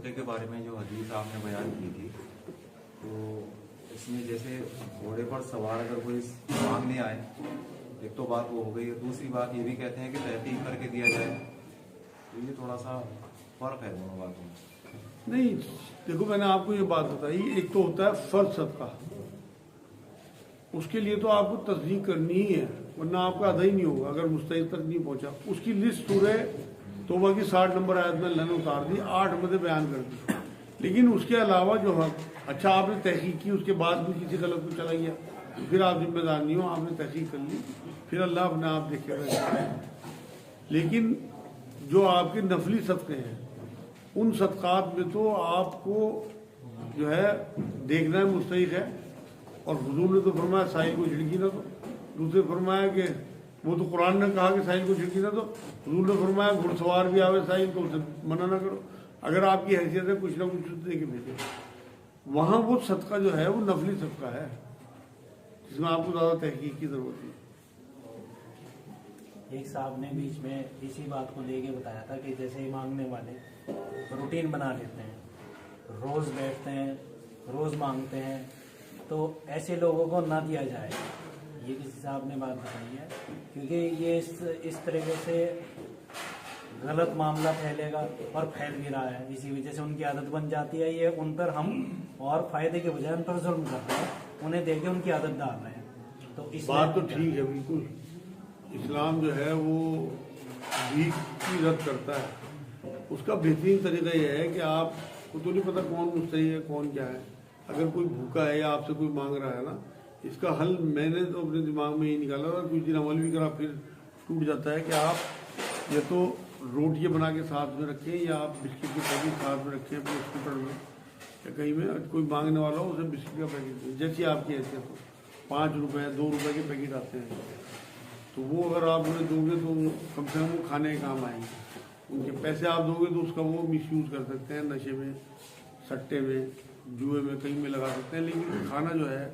सदक़े के बारे में जो हदीस आपने बयान की थी, तो इसमें जैसे घोड़े पर सवार अगर कोई मांगने आए, एक तो बात वो हो गई है, दूसरी बात ये भी कहते हैं कि तहकीक करके दिया जाए, तो ये थोड़ा सा फर्क है दोनों बातों में। नहीं, देखो मैंने आपको ये बात बताई, एक तो होता है फर्ज सदका, उसके लिए तो आपको तस्दीक करनी ही है, वरना आपका अदा ही नहीं होगा अगर मुस्तहिक तक नहीं पहुंचा। उसकी लिस्ट सूरह तौबा की 60 नंबर आयत में अल्लाह ने उतार दी, 8 मदे बयान कर दी। लेकिन उसके अलावा जो हक, अच्छा आपने तहकीक की, उसके बाद भी किसी गलत को चला गया, फिर आप जिम्मेदार नहीं हो, आपने तहकीक कर ली, फिर अल्लाह अपने आप देखेगा। लेकिन जो आपके नफली सदक़े हैं, उन सदक़ात में तो आपको जो है देखना है मुस्तहिक है। और हुजूर ने तो फरमाया साहिल को झिड़की ना दो, दूसरे फरमाया कि वो तो कुरान ने कहा कि साहिल को झिड़की ना दो, हुजूर ने फरमाया घुड़सवार भी आवे साहिल को उसे मना ना करो, अगर आपकी हैसियत है कुछ ना कुछ दे के भेजो। वहाँ वो सदका जो है वो नफली सदका है, जिसमें आपको ज़्यादा तहकीक की ज़रूरत है। एक साहब ने बीच में इसी बात को लेके बताया था कि जैसे मांगने वाले रूटीन बना लेते हैं, रोज बैठते हैं, रोज मांगते हैं, तो ऐसे लोगों को ना दिया जाए, ये किसी साहब ने बात बताई है, क्योंकि ये इस तरीके से गलत मामला फैलेगा और फैल भी रहा है। इसी वजह से उनकी आदत बन जाती है, ये उन पर हम और फायदे के बजाय उन पर जुल्म कर रहे हैं, उन्हें देके उनकी आदत डाल रहे हैं। तो इस बात तो ठीक है, बिल्कुल इस्लाम जो है वो भीख की रद्द करता है। उसका बेहतरीन तरीका यह है कि आपको तो नहीं पता कौन मुस्तहिक है कौन क्या है। अगर कोई भूखा है या आपसे कोई मांग रहा है ना, इसका हल मैंने तो अपने दिमाग में ही निकाला और कुछ दिन अमल भी करा, फिर टूट जाता है कि आप या तो रोटियाँ बना के साथ में रखें या आप बिस्किट के पैकेट साथ में रखें अपने स्कूटर में या कहीं में। कोई मांगने वाला हो उसे बिस्किट का पैकेट दें, जैसी आपकी हैसियत हो। 5 रुपये 2 रुपये के पैकेट आते हैं, तो वो अगर आप उन्हें दोगे तो कम से कम वो खाने के काम आएंगे। उनके पैसे आप दोगे तो उसका वो मिसयूज़ कर सकते हैं, नशे में, सट्टे में, जुए में, कहीं में लगा सकते हैं। लेकिन खाना जो है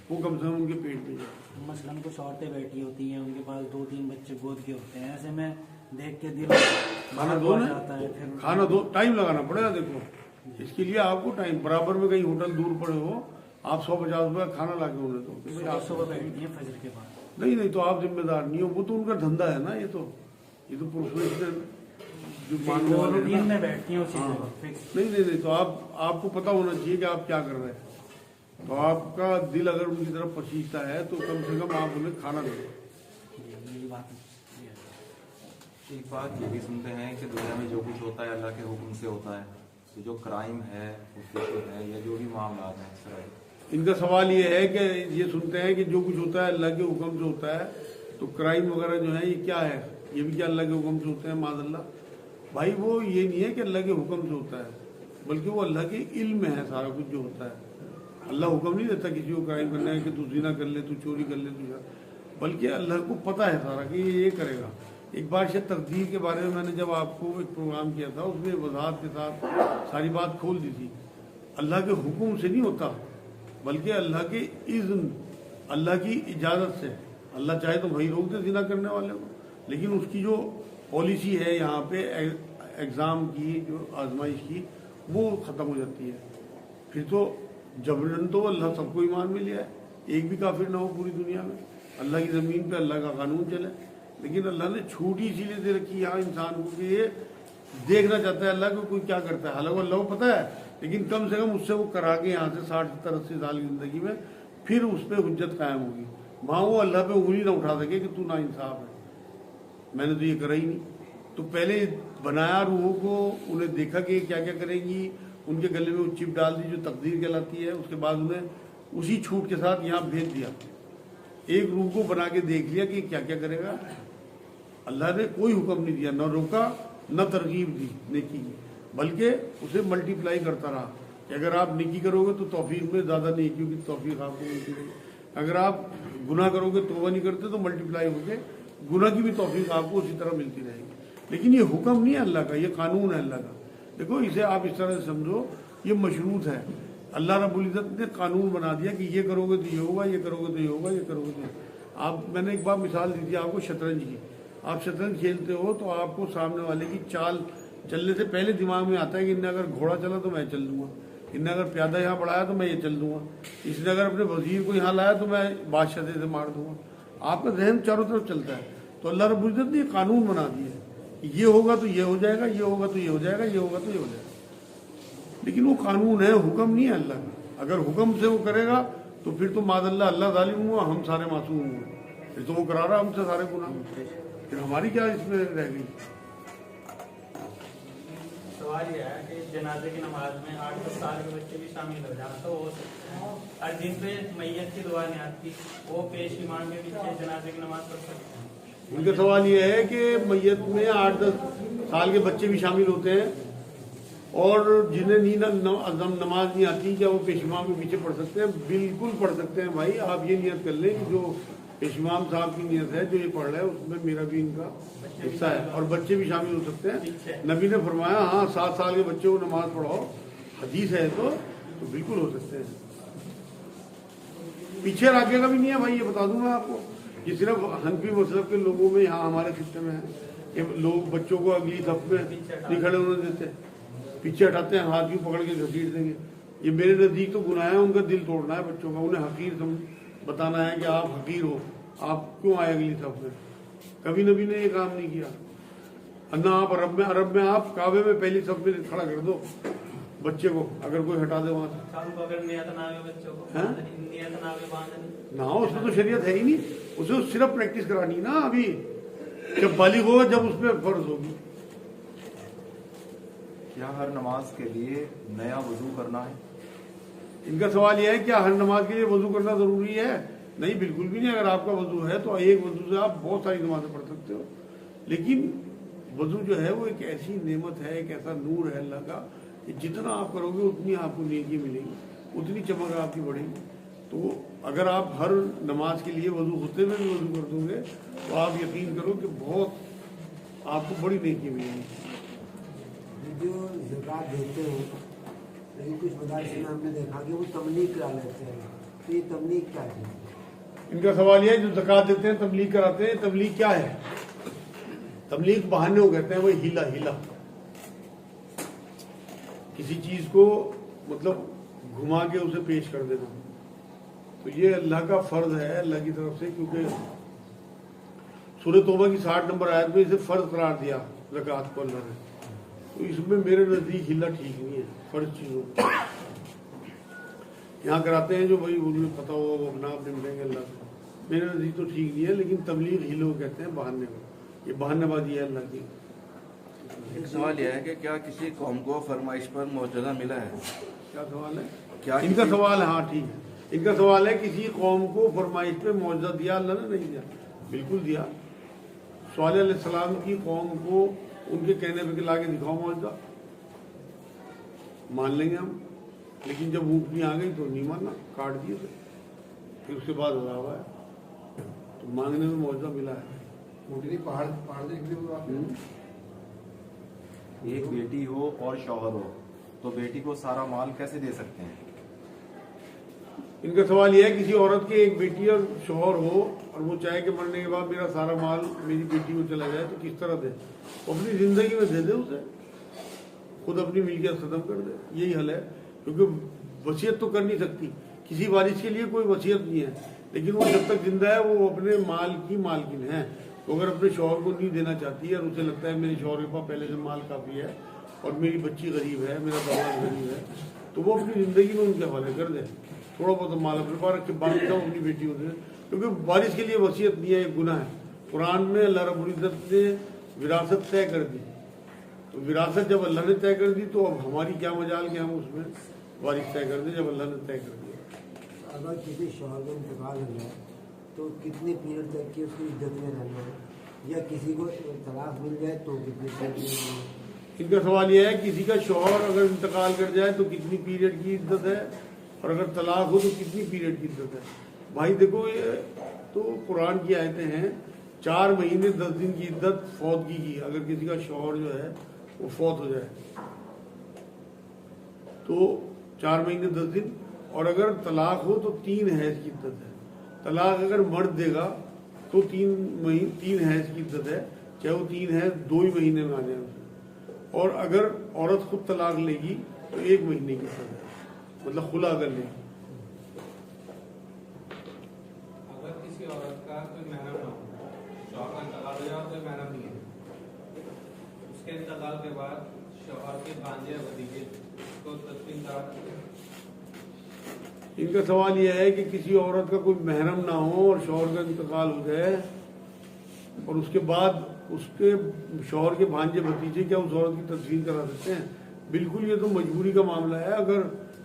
वो कम से कम उनके पेट में जाए। मसलन कुछ औरतें बैठी होती हैं, उनके पास 2-3 बच्चे गोद के होते हैं, ऐसे में देख के दिल खाना दो ना, जाता है। फिर खाना दो, टाइम लगाना पड़ेगा। देखो इसके लिए आपको टाइम, बराबर में कहीं होटल दूर पड़े हो, आप 150 रुपये खाना ला के उन्हें दो। आप सुबह बैठती हैं फजर के बाद, नहीं तो आप जिम्मेदार नहीं हो, वो तो उनका धंधा है ना। ये तो प्रोफेशनल जो मांगने वाले हैं ना। में बैठती हैं उसी हाँ। फिक्स। नहीं तो आपको पता होना चाहिए कि आप क्या कर रहे हैं। तो आपका दिल अगर उनकी तरफ पसीजता है तो कम से कम आप उन्हें खाना दो। यही बात है। एक बात ये भी सुनते हैं कि दुनिया में जो कुछ होता है अल्लाह के हुक्म से होता है, तो जो क्राइम है, ऑफिशियल है या जो भी मामला है, इनका सवाल ये है कि ये सुनते हैं कि जो कुछ होता है अल्लाह के हुक्म से होता है, तो क्राइम वगैरह जो है ये क्या है, ये भी क्या अल्लाह के हुक्म से होते हैं? माज़अल्लाह भाई, वो ये नहीं है कि अल्लाह के हुक्म से होता है, बल्कि वो अल्लाह के इल्म में है सारा कुछ जो होता है। अल्लाह हुक्म नहीं देता किसी को क्राइम करना है कि तू ज़िना कर ले, तू चोरी कर ले, बल्कि अल्लाह को पता है सारा कि ये करेगा। एक बार शायद तकदीर के बारे में मैंने जब आपको एक प्रोग्राम किया था, उसमें वजाहत के साथ सारी बात खोल दी थी। अल्लाह के हुक्म से नहीं होता, बल्कि अल्लाह के इज़्न, अल्लाह की इजाज़त से। अल्लाह चाहे तो वही रोक दे ज़िना करने वाले को, लेकिन उसकी जो पॉलिसी है यहाँ पे एग्ज़ाम की, जो आजमाइश की, वो ख़त्म हो जाती है। फिर तो जबरन तो अल्लाह सबको ईमान में लिया है, एक भी काफिर ना हो पूरी दुनिया में। अल्लाह की ज़मीन पे अल्लाह का कानून चले, लेकिन अल्लाह ने छूट ही इसीलिए दे रखी यहाँ इंसान को कि ये देखना चाहता है अल्लाह को कोई क्या करता है। हालांकि अल्लाह को पता है, लेकिन कम से कम उससे वो करा के यहाँ से 60-70-80 साल की ज़िंदगी में फिर उस पर हुज्जत कायम होगी। वहाँ वो अल्लाह पे उंगली ना उठा सके कि तू ना इंसाफ है, मैंने तो ये करा ही नहीं। तो पहले बनाया रूहों को, उन्हें देखा कि क्या क्या करेंगी, उनके गले में वो चिप डाल दी जो तकदीर कहलाती है। उसके बाद उन्हें उसी छूट के साथ यहाँ भेज दिया, एक रूह को बना के देख लिया कि क्या क्या करेगा। अल्लाह ने कोई हुक्म नहीं दिया, न रोका न तरगीब दी नेकी की, बल्कि उसे मल्टीप्लाई करता रहा कि अगर आप नेकी करोगे तो तौफीक में ज़्यादा नेकियों की तौफीक आपको मिलती रहेगी, अगर आप गुनाह करोगे, तौबा नहीं करते, तो मल्टीप्लाई होके गुनाह की भी तौफीक आपको उसी तरह मिलती रहेगी। लेकिन ये हुक्म नहीं है अल्लाह का, ये कानून है अल्लाह का। देखो इसे आप इस तरह से समझो, ये मशरूत है। अल्लाह रब्बुल इज़्ज़त ने कानून बना दिया कि ये करोगे तो ये होगा, ये करोगे तो ये होगा, ये करोगे तो। आप, मैंने एक बार मिसाल दी थी आपको शतरंज की। आप शतरंज खेलते हो तो आपको सामने वाले की चाल चलने से पहले दिमाग में आता है कि इनने अगर घोड़ा चला तो मैं चल दूंगा, इनने अगर प्यादा यहाँ बढ़ाया तो मैं ये चल दूंगा, इसने अगर अपने वजीर को यहाँ लाया तो मैं बादशाह से मार दूंगा। आपका जहन चारों तरफ चलता है। तो अल्लाह रब्बुल इज्जत ने कानून बना दिया है, ये होगा तो ये हो जाएगा, ये होगा तो ये हो जाएगा, ये होगा तो ये हो जाएगा। लेकिन वो कानून है, हुक्म नहीं है अल्लाह का। अगर हुक्म से वो करेगा तो फिर तो मादल्ला अल्लाह जालिम हुआ, हम सारे मासूम हुए। फिर तो वो करा रहा हमसे सारे गुनाह, फिर हमारी क्या इसमें रह गई। सवाल यह है कि जनाजे की नमाज में 8-10 साल के बच्चे भी शामिल हो जाना तो हो सकते हैं, और जिन पे मैयत की दुआ नहीं आती वो पेश इमाम के पीछे जनाजे की नमाज पढ़ सकते हैं। उनका सवाल यह है कि मैयत में 8-10 साल के बच्चे भी शामिल होते हैं और जिन्हें नमाज नहीं आती, क्या वो पेश इमाम के पीछे पढ़ सकते हैं? बिल्कुल पढ़ सकते हैं भाई। आप ये नियत कर लें कि जो पेश इमाम साहब की नियत है, जो ये पढ़ रहा है, उसमें मेरा भी इनका हिस्सा है और बच्चे भी शामिल हो सकते हैं। नबी ने फरमाया हाँ 7 साल के बच्चे को नमाज पढ़ाओ, हदीस है तो बिल्कुल हो सकते हैं। पीछे आगे का भी नहीं है भाई, ये बता दूंगा आपको। ये सिर्फ हनफी मसलब के लोगों में यहाँ हमारे खित्ते में है, ये लोग बच्चों को अगली सफ में नहीं खड़े होने देते, पीछे हटाते हैं, हाथ भी पकड़ के घसीट देंगे। ये मेरे नज़दीक तो गुनाह है, उनका दिल तोड़ना है बच्चों का, उन्हें हकीर बताना है कि आप हकीर हो, आप क्यों आए अगली सफ में। कभी नबी ने ये काम नहीं किया। अन्ना आप अरब में आप काबे में पहली सफ में खड़ा कर दो बच्चे को, अगर कोई हटा दे वहां से ना, उसमें तो शरीयत है ही नहीं, उसे सिर्फ प्रैक्टिस करानी ना। अभी जब बालिग होगा जब उस पर फर्ज होगी। क्या हर नमाज के लिए नया वजू करना है? इनका सवाल यह है क्या हर नमाज के लिए वजू करना जरूरी है? नहीं, बिल्कुल भी नहीं। अगर आपका वजू है तो एक वजू से आप बहुत सारी नमाजें पढ़ सकते हो। लेकिन वजू जो है वो एक ऐसी नेमत है, एक ऐसा नूर है अल्लाह का कि जितना आप करोगे उतनी आपको नेकी मिलेगी, उतनी चमक आपकी बढ़ेगी। तो अगर आप हर नमाज के लिए वजू होते हुए भी वजू कर दोगे तो आप यकीन करो कि बहुत आपको बड़ी नेकी मिलेगी। जो ज़कात देते हैं, लेकिन कुछ मदारिस में हमने देखा कि वो तबलीग करा लेते हैं, तो ये तबलीग क्या है? इनका सवाल यह है जो ज़कात देते हैं तबलीग कराते हैं, तबलीग क्या है? तबलीग बहाने को कहते हैं, वो हिला किसी चीज को मतलब घुमा के उसे पेश कर देना। तो ये अल्लाह का फर्ज है अल्लाह की तरफ से, क्योंकि सूरह तौबा की 60 नंबर आयत में इसे फर्ज करार दिया ज़कात को अल्लाह ने। तो इसमें मेरे नजदीक हिला ठीक नहीं है। फर्ज चीजों यहाँ कराते हैं जो भाई उन्हें पता होगा वो अपना आप निपटेंगे अल्लाह से, मेरे नजदीक तो ठीक नहीं है। लेकिन तबलीग हिलो कहते हैं बहाने को, ये बहानेबाजी है अल्लाह की। एक सवाल यह है कि क्या किसी कौम को फरमाइश पर मौजूदा मिला है? क्या सवाल है? क्या इनका सवाल है, हाँ ठीक है। इनका सवाल है किसी कौम को फरमाइश पे मौजूदा दिया अल्लाह ने? नहीं दिया, बिल्कुल दिया। सवाल अलैहिस्सलाम की कौम को उनके कहने पे ला के दिखाओ मौजूदा, मान लेंगे हम। लेकिन जब ऊँटनी आ गई तो नहीं मानना, काट दिए थे। फिर उसके बाद अजाब आया तो मांगने में मौजूदा मिला है। ऊँटनी पहाड़ एक बेटी हो और शौहर हो तो बेटी को सारा माल कैसे दे सकते हैं? इनका सवाल यह है किसी औरत के एक बेटी और शौहर हो और वो चाहे कि मरने के बाद मेरा सारा माल मेरी बेटी को चला जाए तो किस तरह दे? अपनी जिंदगी में दे दे उसे, खुद अपनी मिल्कियत खत्म कर दे, यही हल है। क्योंकि वसीयत तो कर नहीं सकती, किसी वारिस के लिए कोई वसीयत नहीं है। लेकिन वो जब तक जिंदा है वो अपने माल की मालकिन है। तो अगर अपने शौहर को नहीं देना चाहती है और उसे लगता है मेरे शौहर के पास पहले से माल काफ़ी है और मेरी बच्ची गरीब है, मेरा दौलत गरीब है, तो वो अपनी ज़िंदगी में उनके हवाले कर दे। थोड़ा बहुत माल अपने पास रख के बाकी सब अपनी बेटी को दे, क्योंकि वारिस के लिए वसीयत नहीं है, एक गुनाह है। कुरान में अल्लाह रब्बुल इज्जत ने विरासत तय कर दी। तो विरासत जब अल्लाह ने तय कर दी तो अब हमारी क्या मजाल कि हम उसमें वारिस तय कर दें जब अल्लाह ने तय कर दिया। अगर किसी शौहर का इंतकाल हो जाए तो कितने पीरियड तक की उसकी इज्जत में रहना है, या किसी को तलाक मिल जाए तो कितने पीरियड में? इनका सवाल यह है किसी का शौहर अगर इंतकाल कर जाए तो कितनी पीरियड की इज्जत है, और अगर तलाक हो तो कितनी पीरियड की इज्जत है। भाई देखो ये तो कुरान की आयतें हैं। 4 महीने 10 दिन की इद्दत फौतगी की, अगर किसी का शौहर जो है वो फौत हो जाए तो 4 महीने 10 दिन, और अगर तलाक हो तो 3 हैज की इद्दत है। तलाक अगर मर्द देगा तो 3 हैज की इद्दत है, चाहे वो 3 हैज 2 ही महीने में आ जाए उसे। और अगर औरत खुद तलाक लेगी तो 1 महीने की सजा, मतलब खुला अगर लेगी। अगर किसी औरत का कोई महरम ना हो, शौहर का इंतकाल हो जाए और कोई महरम नहीं है, उसके इंतकाल के बाद शौहर के भांजे या भतीजे को तस्लीम करा सकते हैं। इनका सवाल यह है कि किसी औरत का कोई महरम ना हो और शौहर का इंतकाल हो जाए और उसके बाद उसके शौहर के भांजे भतीजे क्या उस औरत की तस्लीम करा सकते हैं? बिल्कुल, ये तो मजबूरी का मामला है। अगर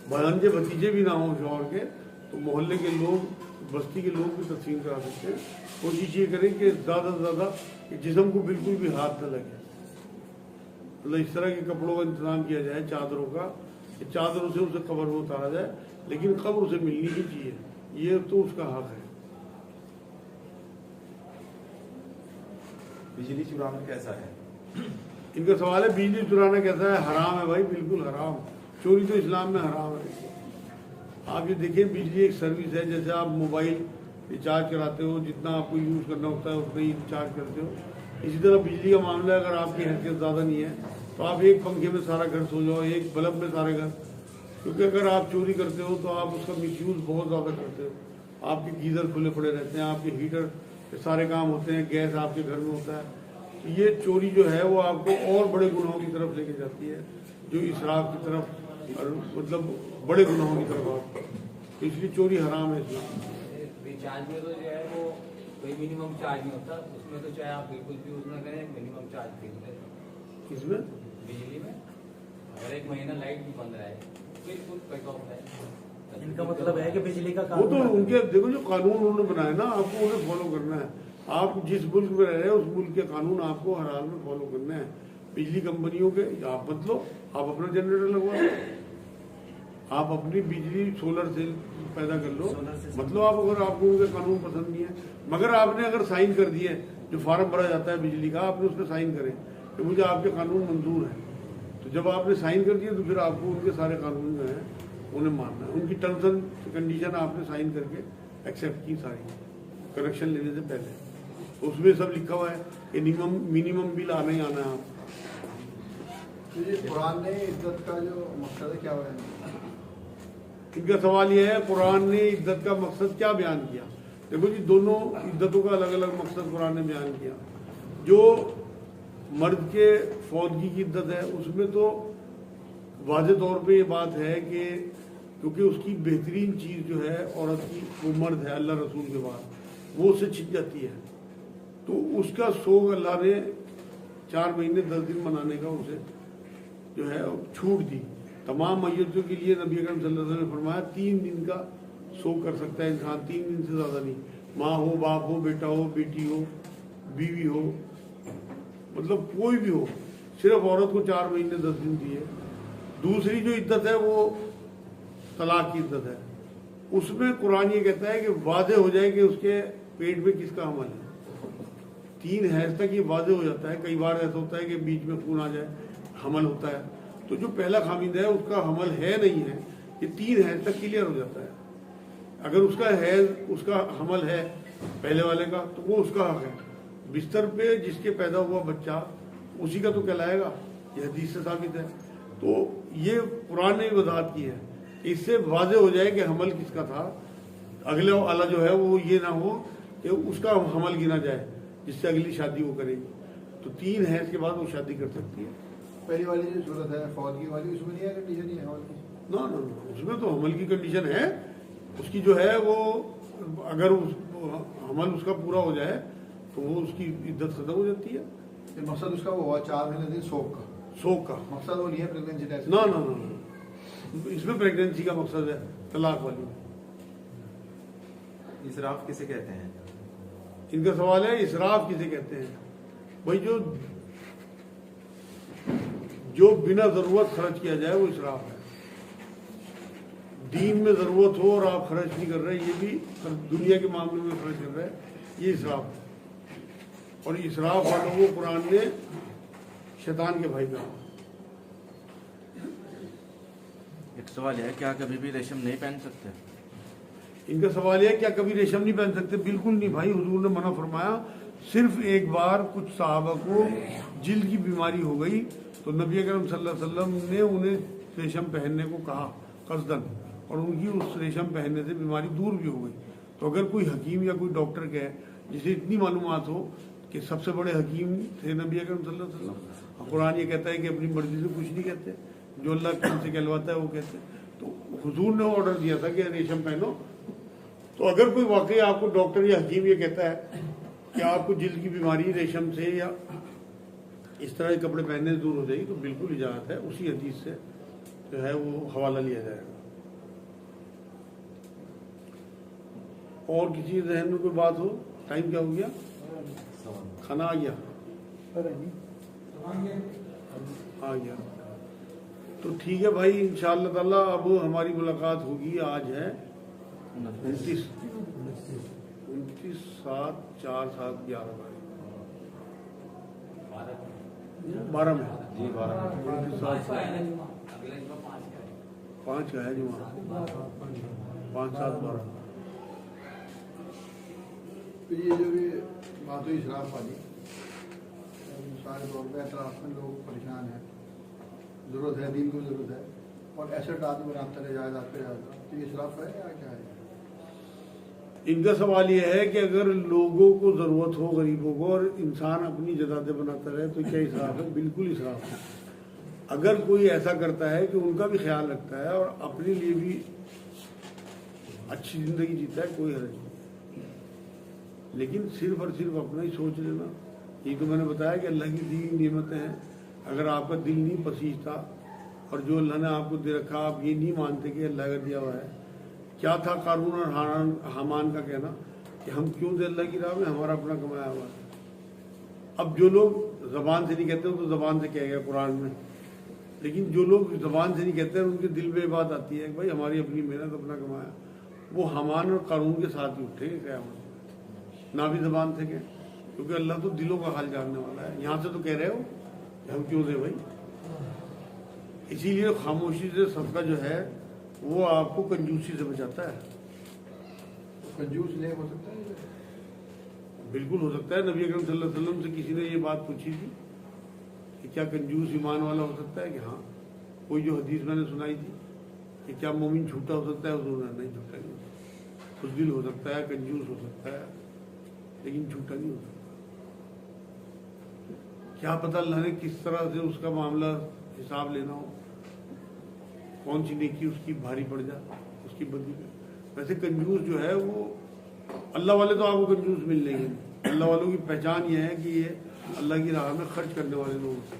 भांजे भतीजे भी ना हो शौहर के तो मोहल्ले के लोग, बस्ती के लोग भी तस्लीम करा सकते हैं। कोशिश ये करें कि ज़्यादा से ज़्यादा जिस्म को बिल्कुल भी हाथ न लगे, मतलब इस तरह के कपड़ों का इंतजाम किया जाए, चादरों का, कि चादरों से उसे कब्र में उतारा जाए, लेकिन कब्र उसे मिलनी ही चाहिए, ये तो उसका हक है। बिजली चुराना कैसा है? इनका सवाल है बिजली चुराना कैसा है? हराम है भाई, बिल्कुल हराम। चोरी तो इस्लाम में हराम है। आप ये देखिए, बिजली एक सर्विस है, जैसे आप मोबाइल रिचार्ज कराते हो, जितना आपको यूज़ करना होता है उतना ही रिचार्ज करते हो, इसी तरह बिजली का मामला है। अगर आपकी हैसियत ज़्यादा नहीं है तो आप एक पंखे में सारा घर सो जाओ, एक बल्ब में सारे घर, क्योंकि अगर आप चोरी करते हो तो आप उसका मिसयूज़ बहुत ज़्यादा करते हो। आपके गीज़र खुले पड़े रहते हैं, आपके हीटर के सारे काम होते हैं, गैस आपके घर में होता है। ये चोरी जो है वो आपको और बड़े गुनाहों की तरफ लेके जाती है, जो इसराफ की तरफ और मतलब बड़े गुनाहों की तरफ आपको, तो इसलिए चोरी हराम है इसमें। रिचार्ज में तो जो है वो कोई मिनिमम चार्ज नहीं होता, उसमें तो चाहे आप बिल्कुल भी यूज ना करें, मिनिमम चार्ज देते हैं। इसमें बिजली में अगर 1 महीना लाइट भी बंद रहे बिल्कुल कट ऑफ है। इनका मतलब है कि बिजली का वो तो उनके देखो जो कानून उन्होंने बनाए ना, आपको उन्हें फॉलो करना है। आप जिस मुल्क में रह रहे हैं उस मुल्क के कानून आपको हर हाल में फॉलो करना है। बिजली कंपनियों के आप मत लो, आप अपना जनरेटर लगवा लो, आप अपनी बिजली सोलर से पैदा कर लो, मतलब आप अगर आपको उनके कानून पसंद नहीं है, मगर आपने अगर साइन कर दिए, जो फार्म भरा जाता है बिजली का, आपने उसमें साइन करे कि मुझे आपके कानून मंजूर है, तो जब आपने साइन कर दिया तो फिर आपको उनके सारे कानून जो है उन्हें मानना है। उनकी टर्म्स एंड कंडीशन आपने साइन करके एक्सेप्ट की सारी, कनेक्शन लेने से पहले उसमें सब लिखा हुआ है कि मिनिमम बिल आना ही आना है। आप तो ये कुरान ने इद्दत का जो मकसद है क्या बयान किया? इनका सवाल यह है कुरान ने इद्दत का मकसद क्या बयान किया? देखो जी, दोनों इद्दतों का अलग अलग मकसद कुरान ने बयान किया। जो मर्द के फौजी की इद्दत है उसमें तो वाज़ेह तौर पे ये बात है कि क्योंकि उसकी बेहतरीन चीज़ जो है औरत की वो मर्द है, अल्लाह रसूल के बाद वो उससे छिप जाती है, तो उसका सोग अल्लाह ने 4 महीने 10 दिन मनाने का उसे जो है छूट दी। तमाम मैयतों के लिए नबी अकरम सल्लल्लाहु अलैहि वसल्लम ने फरमाया 3 दिन का सोग कर सकता है इंसान, 3 दिन से ज़्यादा नहीं। माँ हो, बाप हो, बेटा हो, बेटी हो, बीवी हो, मतलब कोई भी हो, सिर्फ औरत को 4 महीने 10 दिन दिए। दूसरी जो इद्दत है वो तलाक की इद्दत है। उसमें कुरान ये कहता है कि वाज़ेह हो जाए कि उसके पेट में किसका हमल है। 3 हैज तक ये वाज़ेह हो जाता है। कई बार ऐसा होता है कि बीच में खून आ जाए, हमल होता है, तो जो पहला खामिद है उसका हमल है नहीं है, ये 3 हैज तक क्लियर हो जाता है। अगर उसका हैज, उसका हमल है पहले वाले का, तो वो उसका हक है। बिस्तर पे जिसके पैदा हुआ बच्चा उसी का तो कहलाएगा, यह हदीस से साबित है। तो ये कुरान ने वजाहत की है, इससे वाज़ेह हो जाए कि हमल किसका था। अगले वाला जो है वो ये ना हो कि उसका हमल गिना जाए जिससे अगली शादी वो करेगी। तो 3 हैज के बाद वो शादी कर सकती है। पहली वाली जो सूरत है फौजी वाली, उसमें नहीं है कंडीशन, नहीं है हमारे की? ना ना ना, उसमें तो हमल की कंडीशन है। उसकी जो है वो अगर उस हमल उसका पूरा हो जाए तो वो उसकी इद्दत खत्म हो जाती है। ये मकसद उसका वो हुआ 4 महीने दिन सोग का मकसद वो नहीं है प्रेगनेंसी टेस्ट। ना ना ना, इसमें प्रेगनेंसी का मकसद है तलाक वाली में। इसराफ किसे कहते हैं? इनका सवाल है इसराफ किसे कहते हैं? भाई जो बिना जरूरत खर्च किया जाए वो इसराफ है। दीन में जरूरत हो और आप खर्च नहीं कर रहे, ये भी दुनिया के मामले में खर्च कर रहे हैं, ये इसराफ है। और इसराफ वालों को कुरान ने शैतान के भाई कहा। एक सवाल है, क्या कभी भी रेशम नहीं पहन सकते? इनका सवाल है क्या कभी रेशम नहीं पहन सकते? बिल्कुल नहीं भाई, हुजूर ने मना फरमाया। सिर्फ एक बार कुछ साहबा को जिल्द की बीमारी हो गई तो नबी अकरम सल्लल्लाहु अलैहि वसल्लम ने उन्हें रेशम पहनने को कहा कसदन, और उनकी उस रेशम पहनने से बीमारी दूर भी हो गई। तो अगर कोई हकीम या कोई डॉक्टर कहे जिसे इतनी मालूमात हो कि सबसे बड़े हकीम थे नबी अकरम सल्लल्लाहु अलैहि वसल्लम, कुरान ये कहता है कि अपनी मर्जी से कुछ नहीं कहते, जो अल्लाह के से कहलवाता है वो कहते हैं। तो हुजूर ने ऑर्डर दिया था कि रेशम पहनो। तो अगर कोई वाकई आपको डॉक्टर या हकीम ये कहता है कि आपको जिल्द की बीमारी रेशम से या इस तरह के कपड़े पहनने से दूर हो जाएगी, तो बिल्कुल इजाजत है, उसी हदीस से जो है वो हवाला लिया जाएगा। और किसी जहन में कोई बात हो? टाइम क्या हो गया? खाना आ गया? आ गया तो ठीक है भाई, इंशाअल्लाह ताला अब हमारी मुलाकात होगी। आज है 29 7 4 7 11 12 में जी 12 29 7 5 का है जुमा, 5 7 12। तो ये जो भी बात हुई शराब वाली, सारे तौर पर एतराफ़ में लोग परेशान हैं, ज़रूरत है, दीन को ज़रूरत है, और एसेट आदमी बनाता रहे जायदाद पे जाता, तो ये शराब है या क्या है? इनका सवाल यह है कि अगर लोगों को ज़रूरत हो, गरीबों को, और इंसान अपनी जदादे बनाता रहे तो क्या इसराफ है? बिल्कुल इसराफ है। अगर कोई ऐसा करता है कि उनका भी ख्याल रखता है और अपने लिए भी अच्छी ज़िंदगी जीता है, कोई हर्ज नहीं, लेकिन सिर्फ और सिर्फ अपना ही सोच लेना। ये तो मैंने बताया कि अल्लाह की दी नेमतें हैं, अगर आपका दिल नहीं पसीजता और जो अल्लाह ने आपको दे रखा आप ये नहीं मानते कि अल्लाह का दिया हुआ है। क्या था कारून और हामान का कहना कि हम क्यों दे अल्लाह की राह में, हमारा अपना कमाया हुआ है। अब जो लोग जबान से नहीं कहते तो जबान से कह गया कुरान में, लेकिन जो लोग जबान से नहीं कहते उनके दिल में बात आती है कि भाई हमारी अपनी मेहनत, अपना कमाया, वो हामान और कारून के साथ ही उठेंगे क़यामत में, ना भी जबान से कहें, क्योंकि अल्लाह तो दिलों का हाल जानने वाला है। यहाँ से तो कह रहे हो कि हम क्यों दे भाई। इसीलिए खामोशी से सबका जो है वो आपको कंजूसी से बचाता है। कंजूस नहीं हो सकता है? बिल्कुल हो सकता है। नबी अकरम सल्लल्लाहु अलैहि वसल्लम से किसी ने ये बात पूछी थी कि क्या कंजूस ईमान वाला हो सकता है, कि हाँ, कोई जो हदीस मैंने सुनाई थी कि क्या मोमिन झूठा हो सकता है, उन्होंने नहीं, झूठा नहीं, खुजदिल हो सकता है, कंजूस हो सकता है, लेकिन झूठा नहीं हो सकता। क्या पता अल्लाह ने किस तरह से उसका मामला हिसाब लेना हो, कौन सी नेकी उसकी भारी पड़ जाए, उसकी बदली में। वैसे कंजूस जो है वो अल्लाह वाले तो आपको कंजूस मिल लेंगे। अल्लाह वालों की पहचान ये है कि ये अल्लाह की राह में खर्च करने वाले लोग हैं।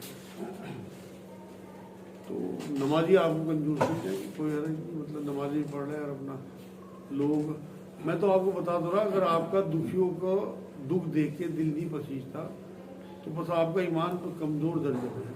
तो नमाजी आपको कंजूस मिल जाएगी, कोई हर्ज नहीं, मतलब नमाजी पढ़ रहे हैं और अपना लोग। मैं तो आपको बता दूँ रहा, अगर आपका दुखियों को दुख देख के दिल नहीं पसीजता तो बस आपका ईमान तो कमज़ोर दर्जे में है।